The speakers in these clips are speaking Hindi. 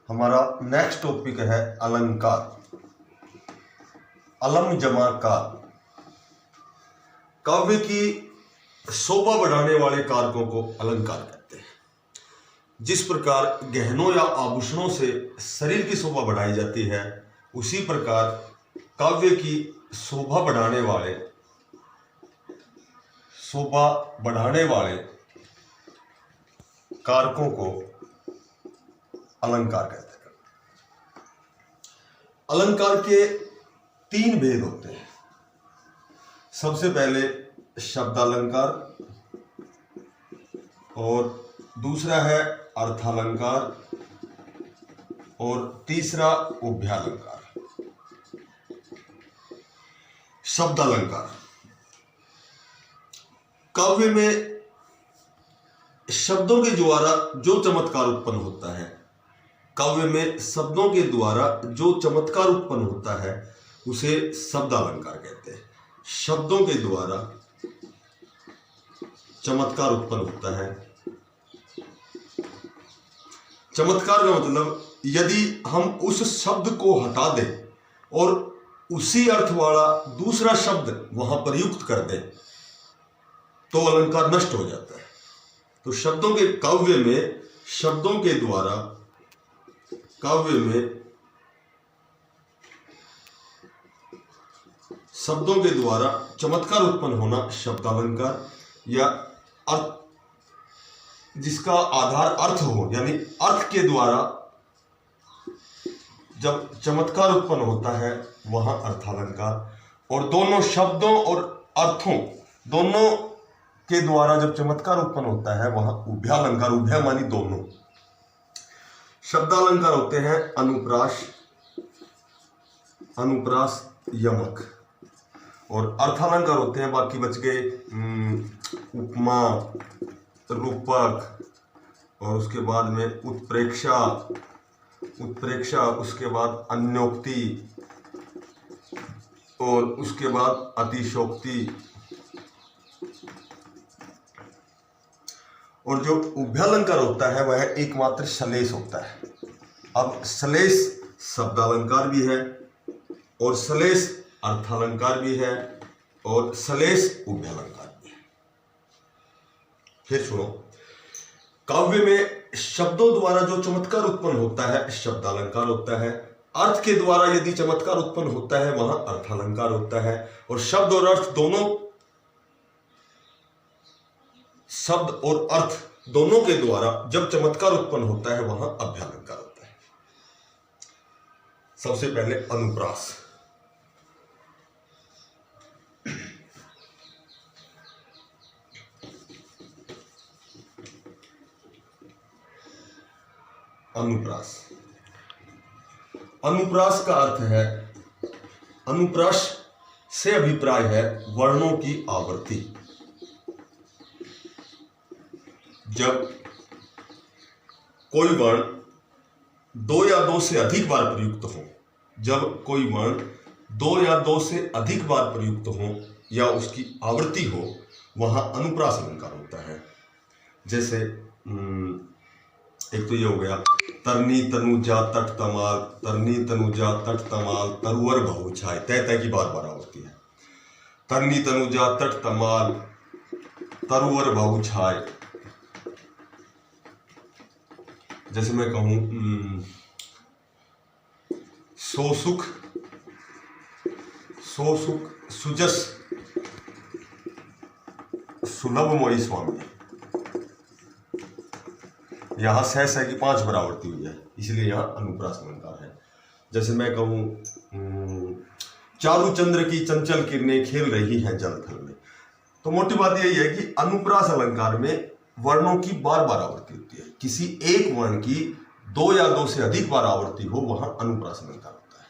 हमारा नेक्स्ट टॉपिक है अलंकार। अलम जमा कार। काव्य की शोभा बढ़ाने वाले कारकों को अलंकार कहते हैं। जिस प्रकार गहनों या आभूषणों से शरीर की शोभा बढ़ाई जाती है, उसी प्रकार काव्य की शोभा बढ़ाने वाले कारकों को अलंकार कहते हैं। अलंकार के 3 भेद होते हैं। सबसे पहले शब्दालंकार, और दूसरा है अर्थालंकार, और तीसरा उभयालंकार। शब्दालंकार। काव्य में शब्दों के द्वारा जो चमत्कार उत्पन्न होता है, उसे शब्दालंकार कहते हैं। शब्दों के द्वारा चमत्कार उत्पन्न होता है। चमत्कार का मतलब, यदि हम उस शब्द को हटा दें और उसी अर्थ वाला दूसरा शब्द वहां प्रयुक्त कर दें, तो अलंकार नष्ट हो जाता है। तो काव्य में शब्दों के द्वारा चमत्कार उत्पन्न होना शब्दालंकार, या अर्थ जिसका आधार अर्थ हो, यानी अर्थ के द्वारा जब चमत्कार उत्पन्न होता है वहां अर्थालंकार, और दोनों शब्दों और अर्थों दोनों के द्वारा जब चमत्कार उत्पन्न होता है वहां उभयालंकार। उभय मानी दोनों। शब्दालंकार होते हैं अनुप्रास, यमक, और अर्थालंकार होते हैं, बाकी बच गए उपमा, रूपक, और उसके बाद में उत्प्रेक्षा, उसके बाद अन्योक्ति, और उसके बाद अतिशोक्ति। और जो उभयालंकार होता है वह एकमात्र श्लेष होता है। अब श्लेष शब्दालंकार भी है, और श्लेष अर्थालंकार भी है, और श्लेष उभयालंकार भी है। फिर सुनो, काव्य में शब्दों द्वारा जो चमत्कार उत्पन्न होता है शब्दालंकार होता है। अर्थ के द्वारा यदि चमत्कार उत्पन्न होता है वहां अर्थालंकार होता है। और शब्द और अर्थ दोनों के द्वारा जब चमत्कार उत्पन्न होता है वहां अभ्यालंकार होता है। सबसे पहले अनुप्रास। अनुप्रास का अर्थ है, अनुप्रास से अभिप्राय है वर्णों की आवृत्ति। जब कोई वर्ण 2 या 2 से अधिक बार प्रयुक्त हो, या उसकी आवृत्ति हो, वहां अनुप्रास अलंकार होता है। जैसे एक तो ये हो गया, तरनी तनुजा तट तमाल, तरुवर बहु छाय। तय की बार आवृत्ति है। तरनी तनुजा तट तमाल, तरुवर बहु छाय। जैसे मैं कहूं, सो सुख सुजस सुलभ मोई स्वामी। यहां सह की 5 बार आवृत्ति हुई है, इसलिए यहां अनुप्रास अलंकार है। जैसे मैं कहूं, चारु चंद्र की चंचल किरणें खेल रही हैं जल थल में। तो मोटी बात यही है कि अनुप्रास अलंकार में वर्णों की बार आवृत्ति होती है। किसी एक वर्ण की 2 या 2 से अधिक बार आवृत्ति हो, वहां अनुप्रास अलंकार होता है।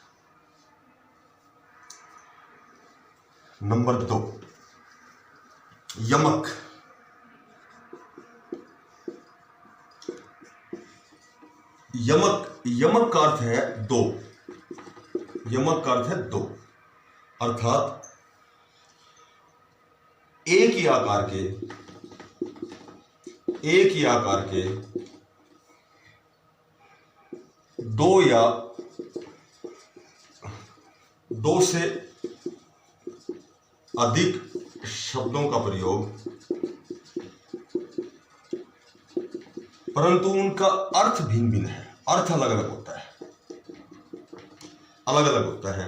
नंबर 2, यमक। यमक का अर्थ है 2। अर्थात एक ही आकार के दो या दो से अधिक शब्दों का प्रयोग, परंतु उनका अर्थ भिन्न भिन्न है, अर्थ अलग अलग होता है, अलग अलग होता है,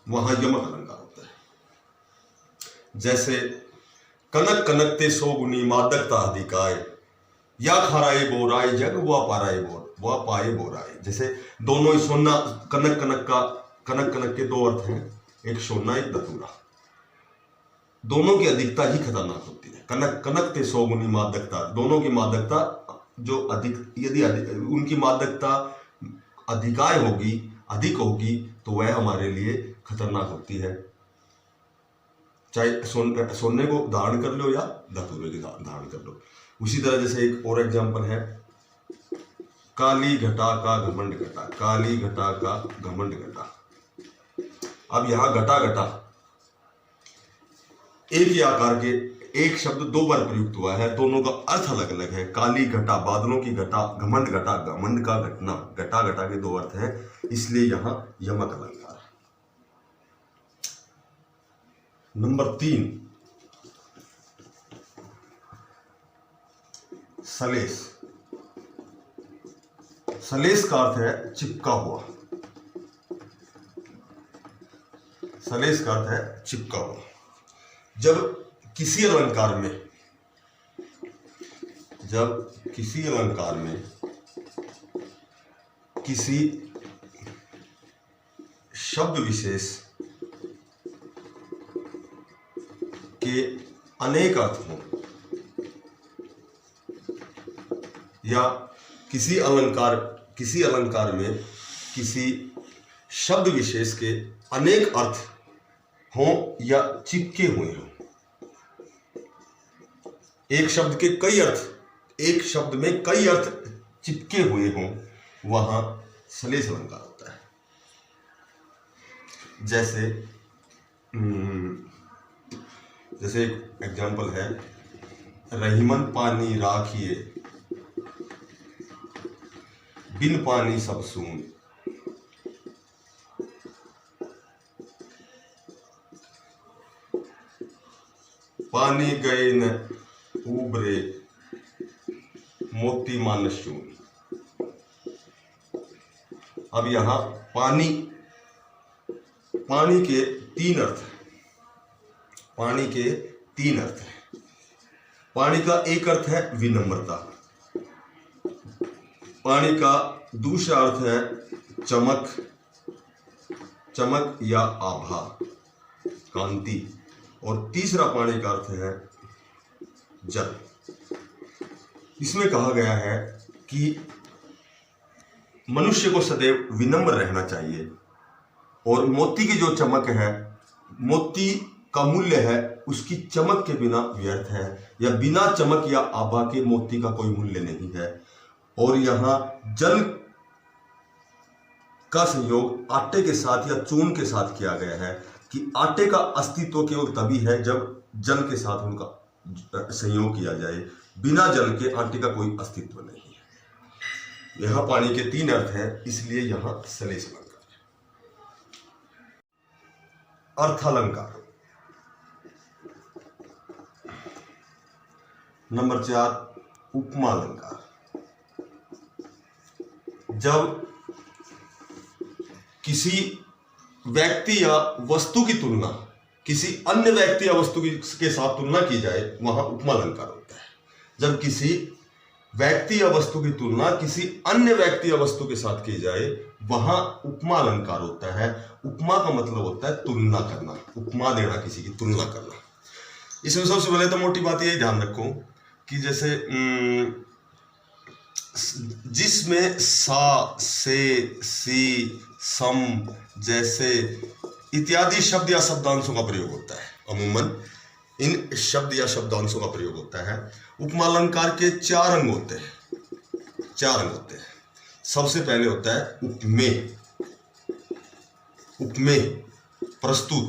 वहां यमक अलंकार होता है। जैसे कनक कनकते सो गुनी मादकता अधिकाय, या खाराए बोराए जग वह पाराए बोर वह पाए बोराए। जैसे दोनों ही सोना, कनक कनक के दो अर्थ हैं, एक सोना एक धतूरा, दोनों की अधिकता ही खतरनाक होती है। कनक कनकते सो गुनी मादकता, दोनों की मादकता जो अधिक, यदि उनकी मादकता अधिकाय होगी, अधिक होगी, तो वह हमारे लिए खतरनाक होती है। चाहे सोने को धारण कर लो या धतूरे को धारण कर लो। उसी तरह जैसे एक और एग्जांपल है, काली घटा का घमंड घटा, काली घटा का घमंड घटा। अब यहां घटा घटा एक ही आकार के एक शब्द दो बार प्रयुक्त हुआ है, दोनों का अर्थ अलग अलग है। काली घटा बादलों की घटा, घमंड घटा घमंड का घटना, घटा घटा के दो अर्थ हैं, इसलिए यहां यमक अलंकार। नंबर 3, सलेस। सलेस का अर्थ है चिपका हुआ, सलेस का अर्थ है चिपका हुआ। जब किसी अलंकार में किसी शब्द विशेष के अनेक अर्थ हों, या किसी अलंकार में किसी शब्द विशेष के अनेक अर्थ हों या चिपके हुए हों, एक शब्द के कई अर्थ, एक शब्द में कई अर्थ चिपके हुए हों, वहां सलेस अलंकार होता है। जैसे एक एग्जाम्पल है, रहीमन पानी राखिए बिन पानी सब सून, पानी गए न उबरे मोती मान शून। अब यहां पानी के तीन अर्थ हैं, पानी के तीन अर्थ हैं। पानी का एक अर्थ है विनम्रता, पानी का दूसरा अर्थ है चमक या आभा, कांति, और तीसरा पानी का अर्थ है जल। इसमें कहा गया है कि मनुष्य को सदैव विनम्र रहना चाहिए, और मोती की जो चमक है, मोती का मूल्य है उसकी चमक के बिना व्यर्थ है, या बिना चमक या आभा के मोती का कोई मूल्य नहीं है। और यहां जल का संयोग आटे के साथ या चून के साथ किया गया है, कि आटे का अस्तित्व केवल तभी है जब जल के साथ उनका संयोग किया जाए, बिना जल के आटे का कोई अस्तित्व नहीं है। यहां पानी के तीन अर्थ हैं, इसलिए यहां सलेस अलंकार है। अर्थालंकार। नंबर 4, उपमा अलंकार। जब किसी व्यक्ति या वस्तु की तुलना किसी अन्य व्यक्ति या वस्तु के साथ तुलना की जाए, वहां उपमा अलंकार होता है। जब किसी व्यक्ति या वस्तु की तुलना किसी अन्य व्यक्ति या वस्तु के साथ की जाए, वहां उपमा अलंकार होता है। उपमा का मतलब होता है तुलना करना, उपमा देना, किसी की तुलना करना। इसमें सबसे पहले तो मोटी बात यही ध्यान रखो कि जैसे जिसमें सा, से, सी, सम जैसे इत्यादि शब्द या शब्दांशों का प्रयोग होता है, अमूमन इन शब्द या शब्दांशों का प्रयोग होता है। उपमा अलंकार के 4 अंग होते हैं। सबसे पहले होता है उपमेय, प्रस्तुत,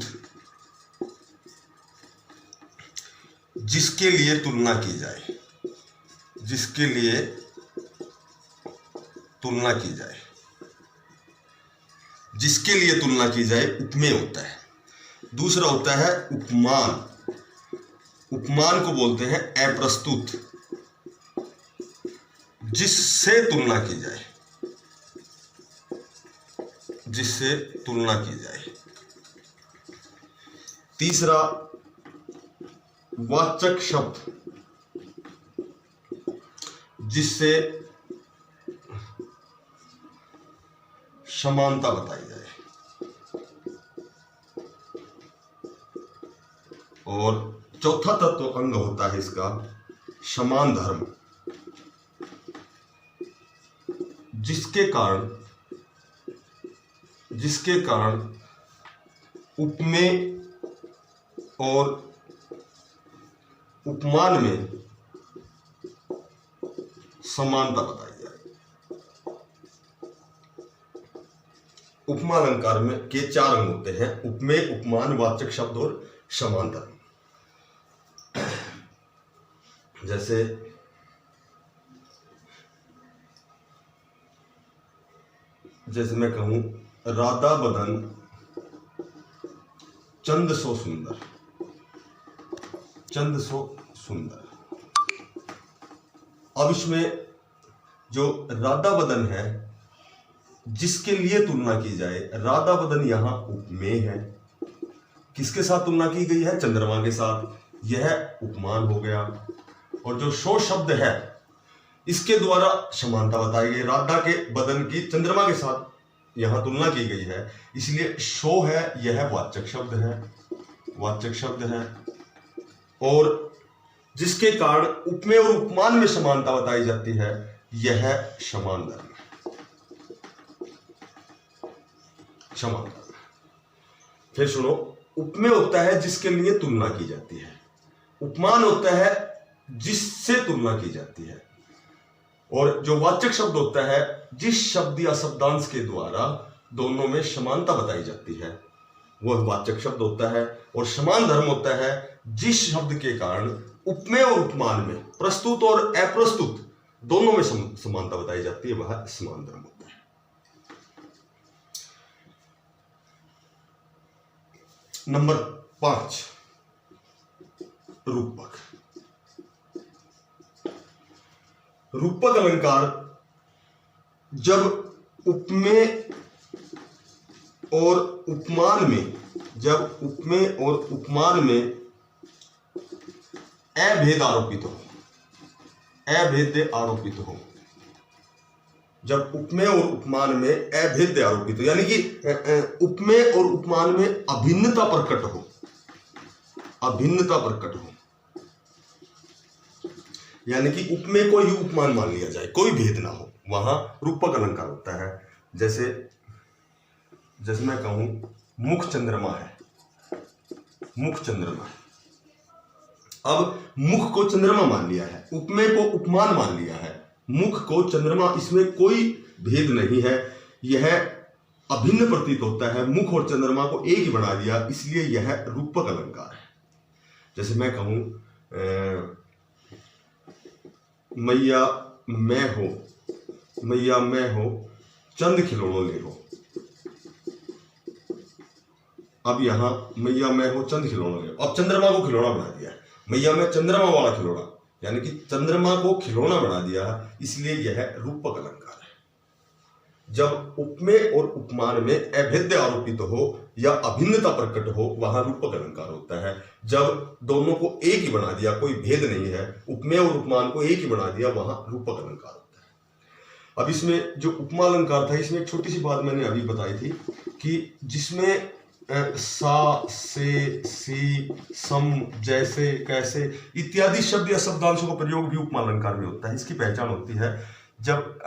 जिसके लिए तुलना की जाए, जिसके लिए तुलना की जाए, जिसके लिए तुलना की जाए उपमेय होता है। दूसरा होता है उपमान। उपमान को बोलते हैं अप्रस्तुत, जिससे तुलना की जाए, जिससे तुलना की जाए। तीसरा वाचक शब्द, जिससे समानता बताई जाए। और चौथा तत्व अंग होता है इसका समान धर्म, जिसके कारण उपमेय और उपमान में समानता बताई जाए। उपमा अलंकार में के 4 अंग होते हैं, उपमेय, उपमान, वाचक शब्द और समान धर्म। जैसे मैं कहूं राधा बदन चंद सो सुंदर, चंद सो सुंदर। अब इसमें जो राधा बदन है, जिसके लिए तुलना की जाए, राधा बदन यहां उपमेय है। किसके साथ तुलना की गई है? चंद्रमा के साथ, यह उपमान हो गया। और जो शो शब्द है, इसके द्वारा समानता बताई गई, राधा के बदन की चंद्रमा के साथ यहां तुलना की गई है, इसलिए शो है, यह वाचक शब्द है, वाचक शब्द है। और जिसके कारण उपमेय और उपमान में समानता बताई जाती है, यह समान धर्म है, समान धर्म। फिर सुनो, उपमेय होता है जिसके लिए तुलना की जाती है, उपमान होता है जिससे तुलना की जाती है, और जो वाचक शब्द होता है जिस शब्द या शब्दांश के द्वारा दोनों में समानता बताई जाती है, वह वाचक शब्द होता है। और समान धर्म होता है जिस शब्द के कारण उपमेय और उपमान में, प्रस्तुत और अप्रस्तुत दोनों में समानता बताई जाती है, वह समान धर्म होता है। नंबर 5, रूपक। रूपक अलंकार जब उपमेय और उपमान में, जब उपमेय और उपमान में अभेद आरोपित हो, अभेद्य आरोपित हो, जब उपमेय और उपमान में अभेद्य आरोपित हो, यानी कि उपमेय और उपमान में अभिन्नता प्रकट हो, अभिन्नता प्रकट हो, यानी कि उपमेय को ही उपमान मान लिया जाए, कोई भेद ना हो, वहां रूपक अलंकार होता है। जैसे मैं कहूं मुख चंद्रमा है, मुख चंद्रमा है। अब मुख को चंद्रमा मान लिया है, उपमेय को उपमान मान लिया है, मुख को चंद्रमा, इसमें कोई भेद नहीं है, यह अभिन्न प्रतीत होता है, मुख और चंद्रमा को एक ही बना दिया, इसलिए यह रूपक अलंकार है। जैसे मैं कहूं मैया मैं हो, मैया मैं हो चंद खिलौनों ले हो। अब यहां मैया मैं हो चंद खिलौनों ले, अब चंद्रमा को खिलौना बना दिया, मैया मैं चंद्रमा वाला खिलौना, यानी कि चंद्रमा को खिलौना बना दिया, इसलिए यह रूपक अलंकार है। जब उपमेय और उपमान में अभेद्य आरोपित हो या अभिन्नता प्रकट हो, वहां रूपक अलंकार होता है। जब दोनों को एक ही बना दिया, कोई भेद नहीं है, उपमेय और उपमान को एक ही बना दिया, वहां रूपक अलंकार होता है। अब इसमें जो उपमा अलंकार था, इसमें एक छोटी सी बात मैंने अभी बताई थी कि जिसमें सा, से, सी, सम, जैसे, कैसे इत्यादि शब्द या शब्दांशों का प्रयोग भी उपमा अलंकार में होता है। इसकी पहचान होती है, जब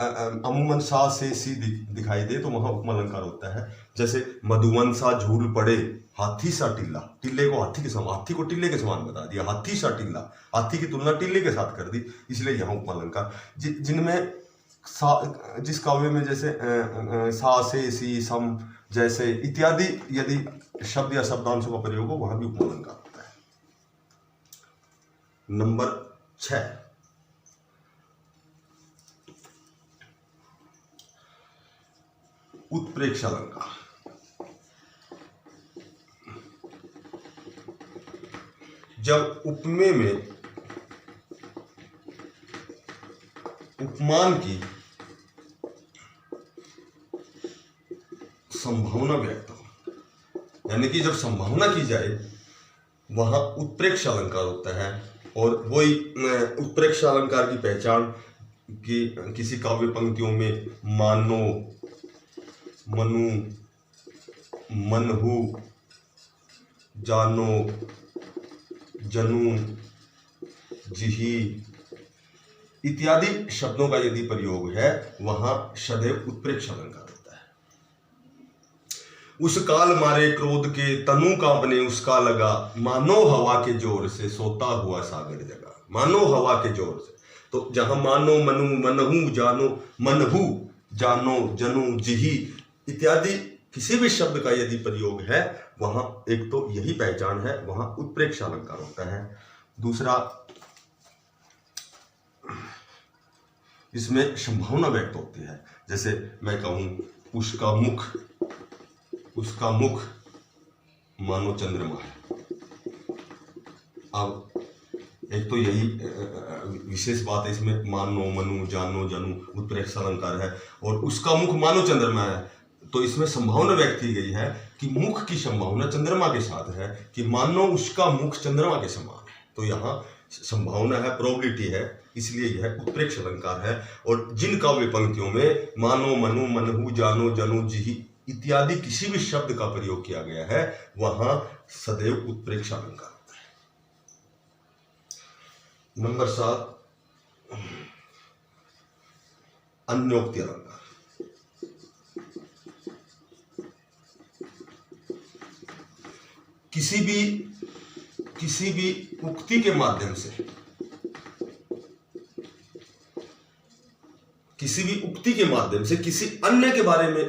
अमूमन सा, से, सी दिखाई दे तो वहां उपमा अलंकार होता है। जैसे मधुवन सा झूल पड़े, हाथी सा टिल्ला, टिल्ले को हाथी के समान, हाथी को टिल्ले के समान बता दिया, हाथी सा टिल्ला, हाथी की तुलना टिल्ले के साथ कर दी, इसलिए यहाँ उपमा अलंकार। जिनमें जिस काव्य में जैसे सा, से, सी, सम, जैसे इत्यादि यदि शब्द या शब्दांशों का प्रयोग हो, वहां भी उपमा अलंकार होता है। नंबर 6, उत्प्रेक्ष अलंकार। जब उपमेय में उपमान की संभावना व्यक्त हो, यानी कि जब संभावना की जाए वहां उत्प्रेक्ष अलंकार होता है। और वही उत्प्रेक्ष अलंकार की पहचान कि किसी काव्य पंक्तियों में मानो, मनु, मनहु, जानो, जनु, जिही इत्यादि शब्दों का यदि प्रयोग है वहां सदैव उत्प्रेक्ष अलंकार होता है। उस काल मारे क्रोध के तनु कांपने उसका लगा, मानो हवा के जोर से सोता हुआ सागर जगा। मानो हवा के जोर से, तो जहां मानो, मनु, मनहु, जानो, मनहु, जानो, जनु, जिही इत्यादि किसी भी शब्द का यदि प्रयोग है वहां एक तो यही पहचान है, वहां उत्प्रेक्ष अलंकार होता है। दूसरा, इसमें संभावना व्यक्त होती है। जैसे मैं कहूं उसका मुख मानो चंद्रमा है। अब एक तो यही विशेष बात है इसमें, मानो, मनु, जानो, जनु उत्प्रेक्ष अलंकार है और उसका मुख मानो चंद्रमा है, तो इसमें संभावना व्यक्त की गई है कि मुख की संभावना चंद्रमा के साथ है, कि मानो उसका मुख चंद्रमा के समान है। तो यहाँ संभावना है, प्रोबेबिलिटी है, इसलिए यह उत्प्रेक्ष अलंकार है। और जिन काव्य पंक्तियों में मानो, मनु, मनहु, जानो, जनु, जिही इत्यादि किसी भी शब्द का प्रयोग किया गया है वहां सदैव उत्प्रेक्ष अलंकार होता है। नंबर 7, अन्योक्ति अलंकार। किसी भी उक्ति के माध्यम से, किसी अन्य के बारे में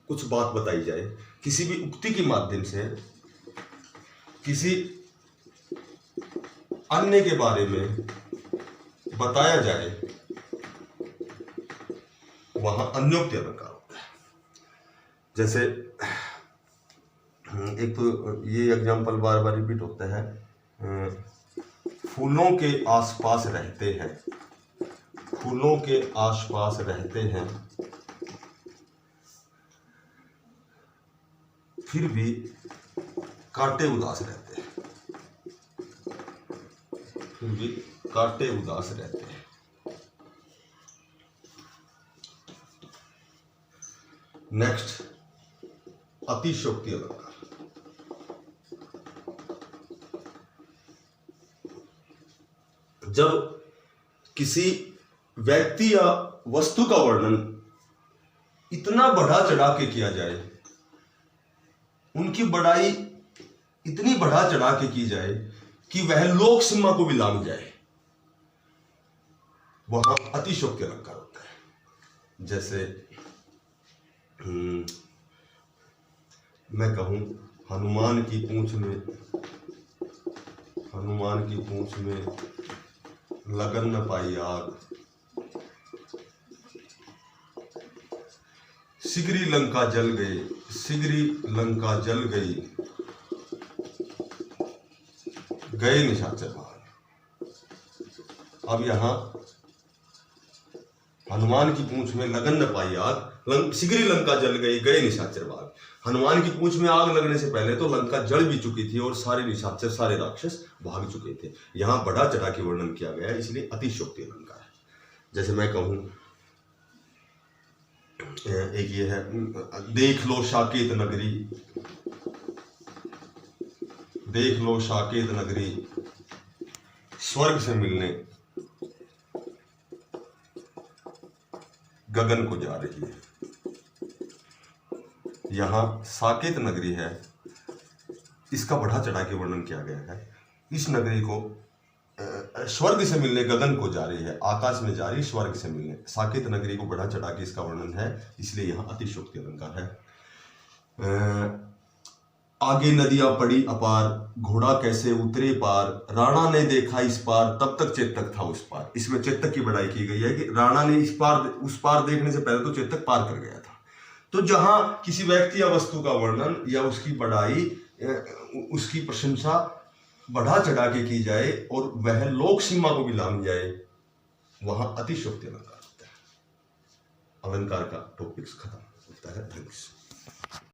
कुछ बात बताई जाए, किसी भी उक्ति के माध्यम से किसी अन्य के बारे में बताया जाए वहां अन्योक्ति अलंकार होता है। जैसे एक तो ये एग्जाम्पल बार बार रिपीट होता है, फूलों के आसपास रहते हैं, फूलों के आसपास रहते हैं फिर भी कांटे उदास रहते हैं, फिर भी कांटे उदास रहते हैं। नेक्स्ट, अतिशयोक्ति अलंकार। जब किसी व्यक्ति या वस्तु का वर्णन इतना बढ़ा चढ़ा के किया जाए, उनकी बड़ाई इतनी बढ़ा चढ़ा के की जाए कि वह लोक सीमा को भी लांघ जाए, वहां अतिशयोक्ति अलंकार होता है। जैसे मैं कहूं हनुमान की पूंछ में लगन न पाई आग, सिगरी लंका जल गई, गए निशाचर भाग। अब यहां हनुमान की पूंछ में लगन न पाई आग, सिगरी लंका जल गई, गए निशाचर भाग। हनुमान की पूंछ में आग लगने से पहले तो लंका जल भी चुकी थी और सारे निशाचर, सारे राक्षस भाग चुके थे। यहां बढ़ा चढ़ा के वर्णन किया गया है, इसलिए अतिशयोक्ति अलंकार है। जैसे मैं कहूं, एक ये है, देख लो साकेत नगरी, स्वर्ग से मिलने गगन को जा रही है। यहां साकेत नगरी है, इसका बढ़ा चढ़ा के वर्णन किया गया है। इस नगरी को स्वर्ग से मिलने गगन को जा रही है, आकाश में जा रही स्वर्ग से मिलने। साकेत नगरी को बढ़ा चढ़ा के इसका वर्णन है, इसलिए यहां अतिशयोक्ति अलंकार है। आगे नदियां पड़ी अपार, घोड़ा कैसे उतरे पार, राणा ने देखा इस पार, तब तक चेतक था उस पार। इसमें चेतक की बढ़ाई की गई है कि राणा ने उस पार देखने से पहले तो चेतक पार कर गया था। तो जहां किसी व्यक्ति या वस्तु का वर्णन या उसकी बढ़ाई, उसकी प्रशंसा बढ़ा चढ़ा के की जाए और वह लोक सीमा को भी लांघ जाए, वहां अतिशयोक्ति अलंकार होता है। अलंकार का टॉपिक्स खत्म होता है। थैंक्स।